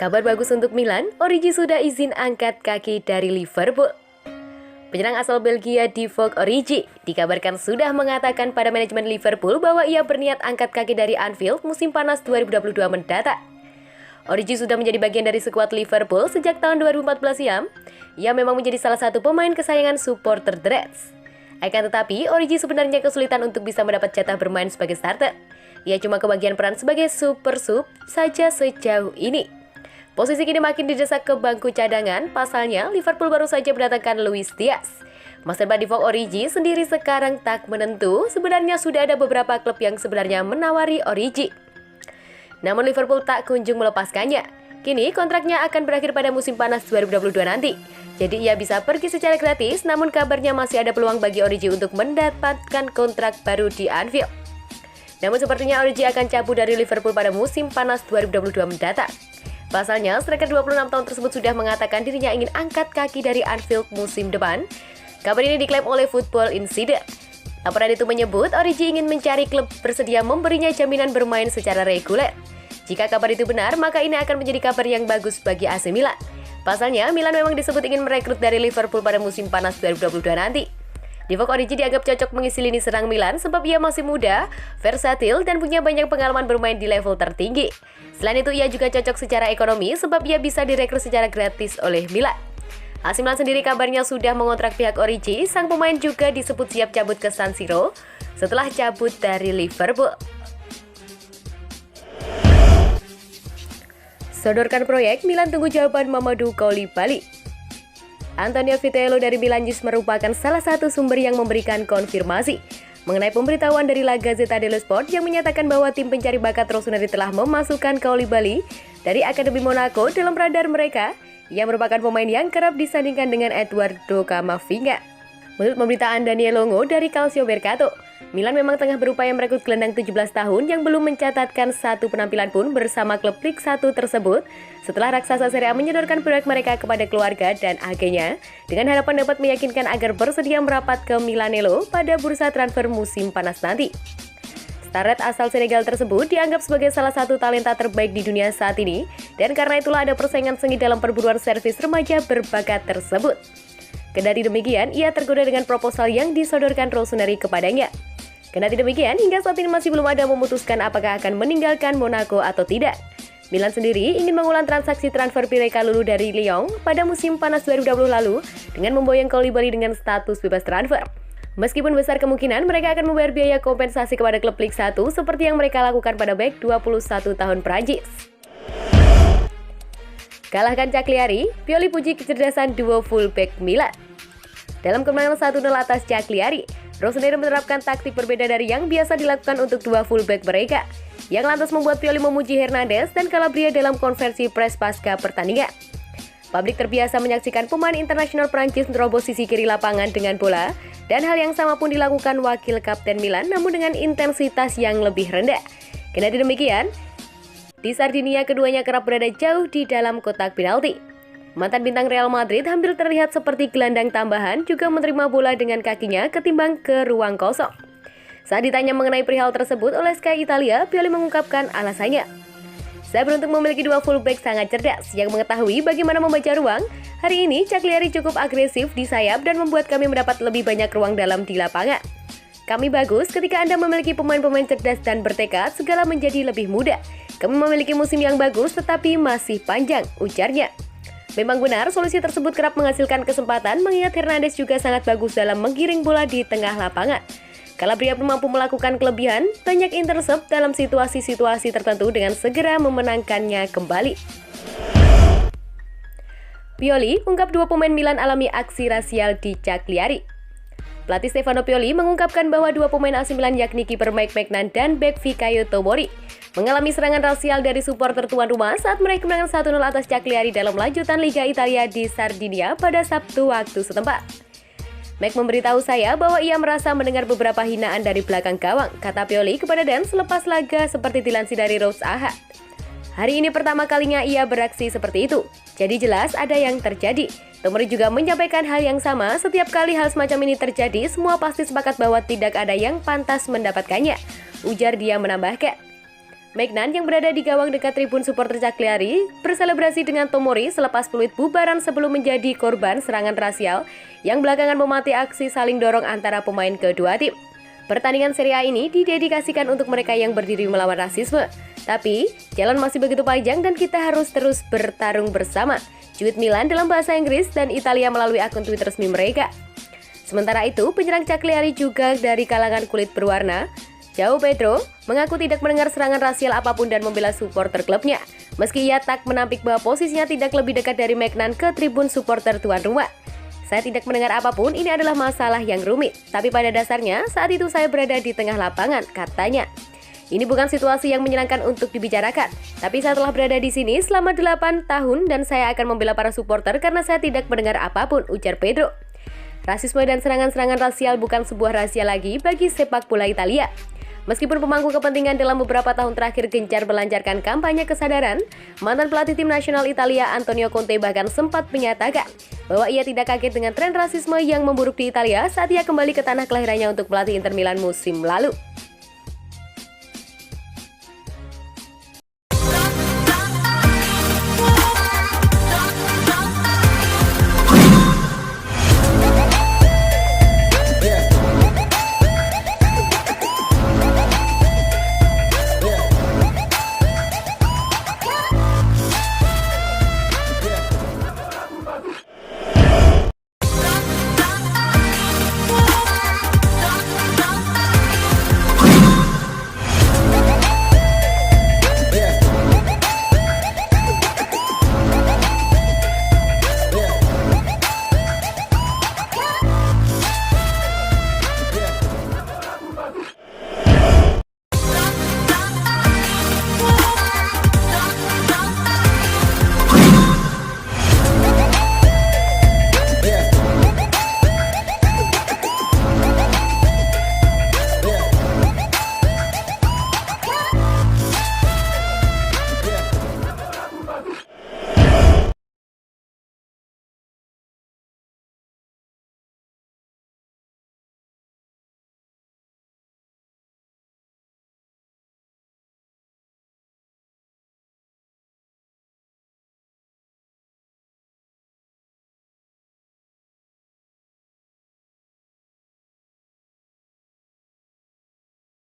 Kabar bagus untuk Milan, Origi sudah izin angkat kaki dari Liverpool. Penyerang asal Belgia Divock Origi dikabarkan sudah mengatakan pada manajemen Liverpool bahwa ia berniat angkat kaki dari Anfield musim panas 2022 mendatang. Origi sudah menjadi bagian dari skuad Liverpool sejak tahun 2014 silam. Ia memang menjadi salah satu pemain kesayangan supporter The Reds. Akan tetapi, Origi sebenarnya kesulitan untuk bisa mendapat jatah bermain sebagai starter. Ia cuma kebagian peran sebagai super sub saja sejauh ini. Posisi kini makin didesak ke bangku cadangan, pasalnya Liverpool baru saja mendatangkan Luis Diaz. Masa depan Divock Origi sendiri sekarang tak menentu, sebenarnya sudah ada beberapa klub yang sebenarnya menawari Origi. Namun Liverpool tak kunjung melepaskannya. Kini kontraknya akan berakhir pada musim panas 2022 nanti. Jadi ia bisa pergi secara gratis, namun kabarnya masih ada peluang bagi Origi untuk mendapatkan kontrak baru di Anfield. Namun sepertinya Origi akan cabut dari Liverpool pada musim panas 2022 mendatang. Pasalnya, striker 26 tahun tersebut sudah mengatakan dirinya ingin angkat kaki dari Anfield musim depan. Kabar ini diklaim oleh Football Insider. Laporan itu menyebut Origi ingin mencari klub bersedia memberinya jaminan bermain secara reguler. Jika kabar itu benar, maka ini akan menjadi kabar yang bagus bagi AC Milan. Pasalnya, Milan memang disebut ingin merekrut dari Liverpool pada musim panas 2022 nanti. Divock Origi dianggap cocok mengisi lini serang Milan sebab ia masih muda, versatil, dan punya banyak pengalaman bermain di level tertinggi. Selain itu, ia juga cocok secara ekonomi sebab ia bisa direkrut secara gratis oleh Milan. AC Milan sendiri kabarnya sudah mengontrak pihak Origi. Sang pemain juga disebut siap cabut ke San Siro setelah cabut dari Liverpool. Sodorkan proyek, Milan tunggu jawaban Mamadou Koulibaly. Antonio Vitello dari Milanese merupakan salah satu sumber yang memberikan konfirmasi mengenai pemberitahuan dari La Gazzetta dello Sport yang menyatakan bahwa tim pencari bakat Rossoneri telah memasukkan Koulibaly dari Akademi Monaco dalam radar mereka. Ia merupakan pemain yang kerap disandingkan dengan Eduardo Camavinga. Menurut pemberitaan Daniel Longo dari Calcio Mercato, Milan memang tengah berupaya merekrut gelandang 17 tahun yang belum mencatatkan satu penampilan pun bersama klub Liga 1 tersebut setelah raksasa Serie A menyodorkan proyek mereka kepada keluarga dan agennya dengan harapan dapat meyakinkan agar bersedia merapat ke Milanello pada bursa transfer musim panas nanti. Starlet asal Senegal tersebut dianggap sebagai salah satu talenta terbaik di dunia saat ini dan karena itulah ada persaingan sengit dalam perburuan servis remaja berbakat tersebut. Kendati demikian, ia tergoda dengan proposal yang disodorkan Rossoneri kepadanya. Kendati demikian, hingga saat ini masih belum ada memutuskan apakah akan meninggalkan Monaco atau tidak. Milan sendiri ingin mengulang transaksi transfer Piré Kalulu dari Lyon pada musim panas 2020 lalu dengan memboyong Koulibaly dengan status bebas transfer. Meskipun besar kemungkinan mereka akan membayar biaya kompensasi kepada klub Liga 1 seperti yang mereka lakukan pada bek 21 tahun Prancis. Kalahkan Cagliari, Pioli puji kecerdasan duo fullback Milan. Dalam kemenangan 1-0 atas Cagliari, Rossoneri menerapkan taktik berbeda dari yang biasa dilakukan untuk dua fullback mereka, yang lantas membuat Pioli memuji Hernandez dan Calabria dalam konversi pres pasca pertandingan. Publik terbiasa menyaksikan pemain internasional Prancis menerobos sisi kiri lapangan dengan bola, dan hal yang sama pun dilakukan wakil kapten Milan namun dengan intensitas yang lebih rendah. Kendati demikian, di Sardinia keduanya kerap berada jauh di dalam kotak penalti. Mantan bintang Real Madrid hampir terlihat seperti gelandang tambahan juga menerima bola dengan kakinya ketimbang ke ruang kosong. Saat ditanya mengenai perihal tersebut oleh Sky Italia, Pioli mengungkapkan alasannya. Saya beruntung memiliki dua fullback sangat cerdas yang mengetahui bagaimana membaca ruang. Hari ini Cagliari cukup agresif di sayap dan membuat kami mendapat lebih banyak ruang dalam di lapangan. Kami bagus ketika Anda memiliki pemain-pemain cerdas dan bertekad, segala menjadi lebih mudah. Kami memiliki musim yang bagus tetapi masih panjang, ujarnya. Memang benar solusi tersebut kerap menghasilkan kesempatan mengingat Hernandez juga sangat bagus dalam menggiring bola di tengah lapangan. Calabria pun mampu melakukan kelebihan, banyak intercept dalam situasi-situasi tertentu dengan segera memenangkannya kembali. Pioli ungkap dua pemain Milan alami aksi rasial di Cagliari. Pelatih Stefano Pioli mengungkapkan bahwa dua pemain AC Milan yakni kiper Mike Maignan dan bek Fikayo Tomori mengalami serangan rasial dari supporter tuan rumah saat meraih kemenangan 1-0 atas Cagliari dalam lanjutan Liga Italia di Sardinia pada Sabtu waktu setempat. Mike memberitahu saya bahwa ia merasa mendengar beberapa hinaan dari belakang gawang, kata Pioli kepada Dan selepas laga seperti dilansir dari Rose Ahad. Hari ini pertama kalinya ia beraksi seperti itu, jadi jelas ada yang terjadi. Tomori juga menyampaikan hal yang sama, setiap kali hal semacam ini terjadi, semua pasti sepakat bahwa tidak ada yang pantas mendapatkannya, ujar dia menambahkan. Maignan yang berada di gawang dekat tribun supporter Cagliari berselebrasi dengan Tomori selepas peluit bubaran sebelum menjadi korban serangan rasial yang belakangan memati aksi saling dorong antara pemain kedua tim. Pertandingan Serie A ini didedikasikan untuk mereka yang berdiri melawan rasisme. Tapi, jalan masih begitu panjang dan kita harus terus bertarung bersama. Cuit Milan dalam bahasa Inggris dan Italia melalui akun Twitter resmi mereka. Sementara itu, penyerang Cagliari juga dari kalangan kulit berwarna, João Pedro, mengaku tidak mendengar serangan rasial apapun dan membela supporter klubnya. Meski ia tak menampik bahwa posisinya tidak lebih dekat dari Maignan ke tribun supporter tuan rumah. Saya tidak mendengar apapun, ini adalah masalah yang rumit. Tapi pada dasarnya, saat itu saya berada di tengah lapangan, katanya. Ini bukan situasi yang menyenangkan untuk dibicarakan. Tapi saya telah berada di sini selama 8 tahun dan saya akan membela para supporter karena saya tidak mendengar apapun, ujar Pedro. Rasisme dan serangan-serangan rasial bukan sebuah rahasia lagi bagi sepak bola Italia. Meskipun pemangku kepentingan dalam beberapa tahun terakhir gencar melancarkan kampanye kesadaran, mantan pelatih tim nasional Italia Antonio Conte bahkan sempat menyatakan bahwa ia tidak kaget dengan tren rasisme yang memburuk di Italia saat ia kembali ke tanah kelahirannya untuk pelatih Inter Milan musim lalu.